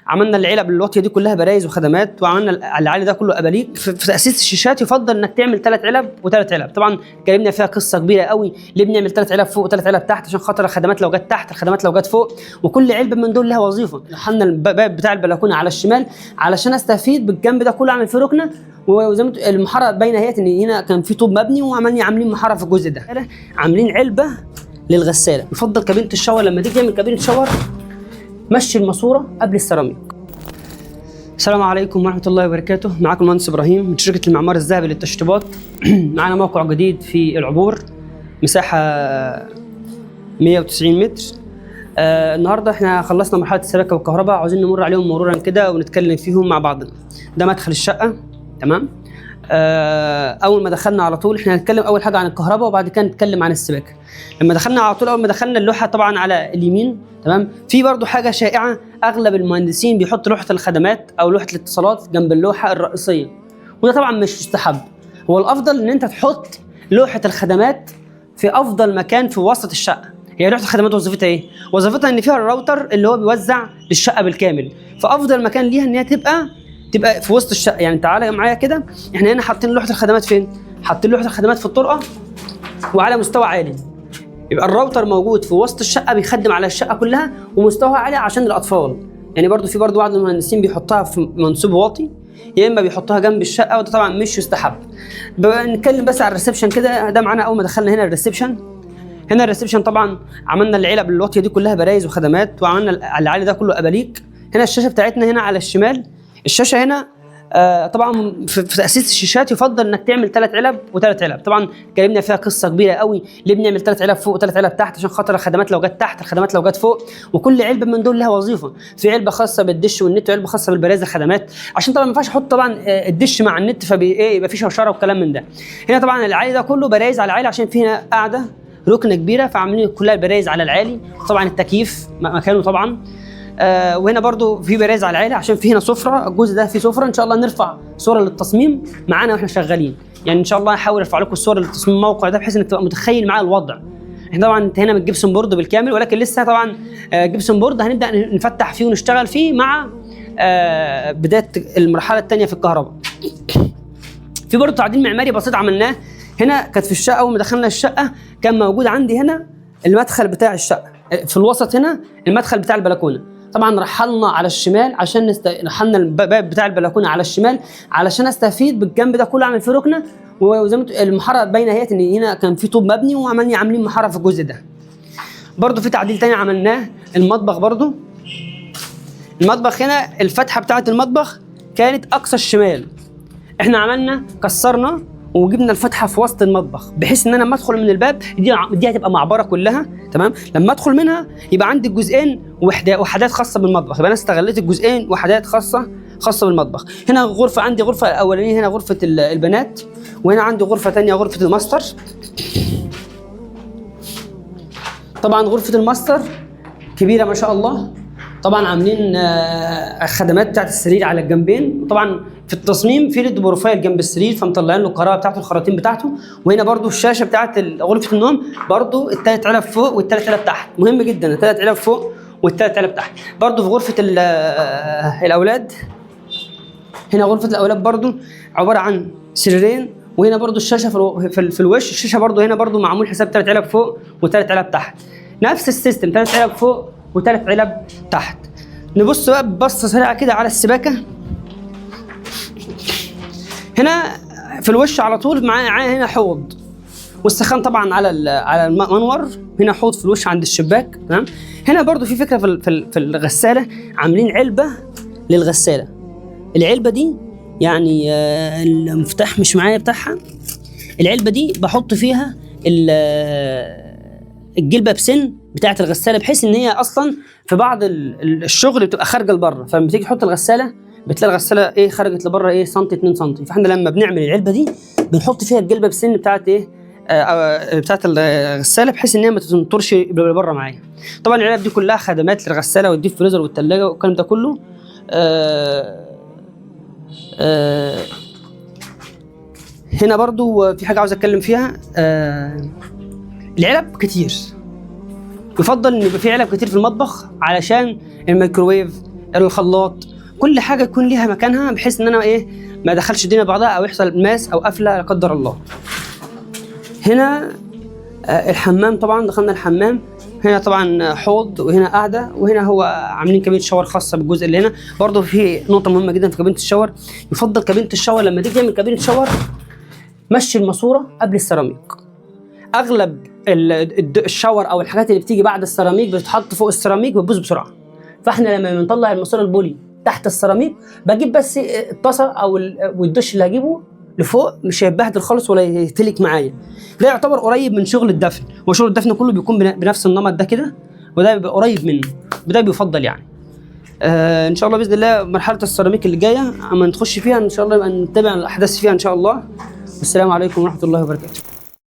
عملنا العلب الواطيه دي كلها برايز وخدمات، وعملنا العالي ده كله اباليك. في تاسيس الشاشات يفضل انك تعمل 3 علب و3 علب. طبعا اتكلمنا فيها قصه كبيره قوي ليه بنعمل 3 علب فوق و3 علب تحت، عشان خاطر الخدمات لو جت تحت الخدمات لو جت فوق، وكل علبه من دول لها وظيفه. حلنا الباب بتاع البلكونه على الشمال علشان استفيد بالجنب ده كله، اعمل فيه ركنه، وزي ما المحاره باينه اهيت ان هنا كان في طوب مبني عاملين محاره في الجزء ده. عاملين علبه للغساله. يفضل كابينه الشاور لما تيجي تعمل كابينه شاور مشي الماسوره قبل السيراميك. السلام عليكم ورحمه الله وبركاته. معاكم المهندس ابراهيم من شركه المعمار الذهبي للتشطيبات. معانا موقع جديد في العبور، مساحه 190 متر. النهارده احنا خلصنا مرحله السباكه والكهرباء، عاوزين نمر عليهم مرورا كده ونتكلم فيهم مع بعضنا. ده مدخل الشقه، تمام. اول ما دخلنا على طول احنا هنتكلم اول حاجه عن الكهرباء، وبعد كده نتكلم عن السباكه. لما دخلنا على طول، اول ما دخلنا اللوحه طبعا على اليمين، تمام. في برضو حاجه شائعه، اغلب المهندسين بيحط لوحه الخدمات او لوحه الاتصالات جنب اللوحه الرئيسيه، وده طبعا مش مستحب. هو الافضل ان انت تحط لوحه الخدمات في افضل مكان في وسط الشقه. هي لوحه الخدمات وظيفتها ايه؟ وظيفتها ان فيها الراوتر اللي هو بيوزع للشقه بالكامل، فافضل مكان ليها ان هي تبقى في وسط الشقه. يعني تعالى معايا كده، احنا هنا حاطين لوحه الخدمات فين؟ حاطين لوحه الخدمات في الطرقه وعلى مستوى عالي، يبقى الراوتر موجود في وسط الشقه بيخدم على الشقه كلها، ومستوى عالي عشان الاطفال. يعني برضو في بعض المهندسين بيحطها في منسوب واطي، يا اما بيحطوها جنب الشقه، وده طبعا مش يستحب. نتكلم بس على الريسبشن كده. ده معانا اول ما دخلنا هنا الريسبشن. هنا الريسبشن طبعا عملنا العلب الواطيه دي كلها برايز وخدمات، وعملنا العالي ده كله اباليك. هنا الشاشه بتاعتنا هنا على الشمال. الشاشه هنا طبعا في تاسيس الشاشات يفضل انك تعمل 3 علب و3 علب. طبعا اتكلمنا فيها قصه كبيره قوي ليه بنعمل 3 علب فوق و3 علب تحت، عشان خاطر الخدمات لو جت تحت الخدمات لو جت فوق، وكل علبه من دول لها وظيفه. في علبه خاصه بالدش والنت، وعلبه خاصه بالبرايز الخدمات، عشان طبعا ما ينفعش احط طبعا الدش مع النت يبقى في شوشره وكلام من ده. هنا طبعا العالي ده كله برايز على العالي، عشان في هنا قاعده ركنه كبيره، فعاملين كلها البرايز على العالي. طبعا التكييف مكانه طبعا. وهنا برضو في برايز على العالي، عشان في هنا سفره. الجزء ده فيه سفره، ان شاء الله نرفع صوره للتصميم معانا واحنا شغالين. يعني ان شاء الله هحاول ارفع لكم الصور للتصميم الموقع ده، بحيث انك تبقى متخيل معايا الوضع. احنا طبعا انتهينا من الجبسون بورد بالكامل، ولكن لسه طبعا جبسون بورد هنبدا نفتح فيه ونشتغل فيه مع بدايه المرحله الثانيه في الكهرباء. في برضو تعديل معماري بسيط عملناه. هنا كانت في الشقه، اول ما دخلنا الشقه كان موجود عندي هنا المدخل بتاع الشقه، في الوسط هنا المدخل بتاع البلكونه. طبعا رحلنا على الشمال عشان رحلنا الباب بتاع البلكونه على الشمال علشان استفيد بالجنب ده كله، اعمل فيه ركنه، وزي ما المحاره باينه اهيت ان هنا كان في طوب مبني عاملين محاره في الجزء ده. برضو في تعديل تاني عملناه، المطبخ برضو. المطبخ هنا الفتحه بتاعه المطبخ كانت اقصى الشمال، احنا عملنا كسرنا وجبنا الفتحه في وسط المطبخ، بحيث ان انا لما ادخل من الباب دي هتبقى معبره كلها، تمام. لما ادخل منها يبقى عندي جزئين وحدات خاصه بالمطبخ، يبقى انا استغليت الجزئين وحدات خاصه بالمطبخ. هنا غرفه، عندي غرفه اولانيه هنا غرفه البنات، وهنا عندي غرفه ثانيه غرفه الماستر. طبعا غرفه الماستر كبيره ما شاء الله. طبعا عاملين الخدمات بتاعت السرير على الجنبين، طبعا في التصميم في ليد بروفايل جنب السرير، فمطلعين له الكهرباء بتاعته الخراطيم بتاعته. وهنا برضو الشاشه بتاعت غرفه النوم، برضو ال3 علب فوق وال3 علب تحت. مهم جدا ال3 علب فوق وال3 علب تحت. برضو في غرفه الاولاد، هنا غرفه الاولاد برضو عباره عن سريرين، وهنا برضو الشاشه في الوش. الشاشه برضو هنا برضو معمول حساب 3 علب فوق و3 علب تحت، نفس السيستم 3 علب فوق و3 علب تحت. نبص بقى ببصه سريعه كده على السباكه. هنا في الوش على طول معايا هنا حوض، والسخان طبعا على المنور. هنا حوض في الوش عند الشباك، تمام. هنا برضو في فكره في الغساله، عاملين علبه للغساله. العلبه دي يعني المفتاح مش معايا بتاعها. العلبه دي بحط فيها الجلبه بسن بتاعه الغساله، بحيث ان هي اصلا في بعض الشغل بتبقى خارجه لبره، فلما تيجي تحط الغساله بتلاقي الغساله خرجت لبره سنتي 2 سنتي. فاحنا لما بنعمل العلبه دي بنحط فيها الجلبه بسن بتاعه بتاعه الغساله، بحيث ان هي ما تنطرش لبره معايا. طبعا العلب دي كلها خدمات للغساله والديب فريزر والثلاجه والكلام ده كله. هنا برضو في حاجه عاوز اتكلم فيها. العلب كتير، يفضل ان يبقى في علب كتير في المطبخ علشان الميكروويف، الخلاط، كل حاجه يكون ليها مكانها بحيث ان انا ايه ما ادخلش الدنيا بعضها او يحصل ماس او قفله لا قدر الله. هنا الحمام، طبعا دخلنا الحمام، هنا طبعا حوض وهنا قاعده، وهنا هو عاملين كابينه شاور خاصه بالجزء اللي هنا. برضه في نقطه مهمه جدا في كابينه الشاور، يفضل كابينه الشاور لما تيجي تعمل كابينه شاور مشي الماسوره قبل السيراميك. اغلب الشاور او الحاجات اللي بتيجي بعد السيراميك بتتحط فوق السيراميك بتبوظ بسرعه، فاحنا لما بنطلع الماسوره البولي تحت السيراميك بجيب بس الطاسه او والدش اللي هجيبه لفوق مش هيتبهدل خالص ولا يهتلك معايا. ده يعتبر قريب من شغل الدفن، وشغل الدفن كله بيكون بنفس النمط ده كده، وده بيبقى قريب منه، وده بيفضل يعني. ان شاء الله باذن الله مرحله السيراميك اللي جايه اما نخش فيها ان شاء الله نبقى نتابع الاحداث فيها ان شاء الله. والسلام عليكم ورحمه الله وبركاته.